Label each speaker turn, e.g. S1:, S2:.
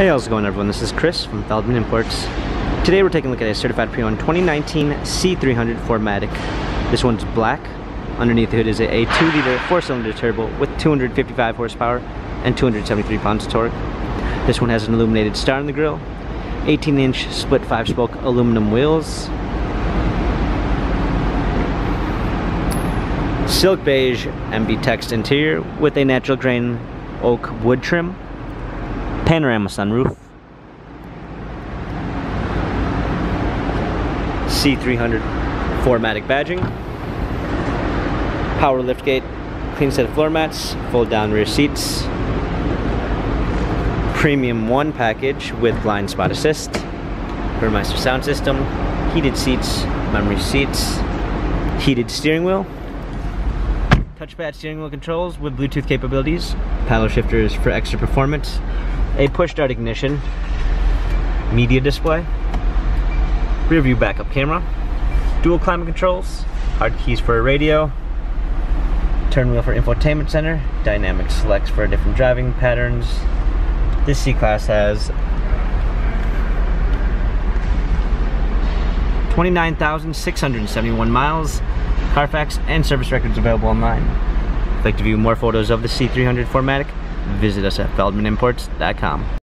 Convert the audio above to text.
S1: Hey, how's it going everyone? This is Chris from Feldmann Imports. Today we're taking a look at a certified pre-owned 2019 C300 4MATIC. This one's black. Underneath the hood is a 2-liter 4-cylinder turbo with 255 horsepower and 273 pounds of torque. This one has an illuminated star on the grille, 18-inch split 5-spoke aluminum wheels, silk beige MB text interior with a natural grain oak wood trim, panorama sunroof, C300 4MATIC badging, power liftgate, clean set of floor mats, fold down rear seats, premium 1 package with blind spot assist, Burmeister sound system, heated seats, memory seats, heated steering wheel, touchpad steering wheel controls with Bluetooth capabilities, paddle shifters for extra performance, a push start ignition, media display, rear view backup camera, dual climate controls, hard keys for a radio, turn wheel for infotainment center, dynamic selects for different driving patterns. This C-Class has 29,671 miles, Carfax and service records available online. If you'd like to view more photos of the C300 4MATIC, visit us at feldmanimports.com.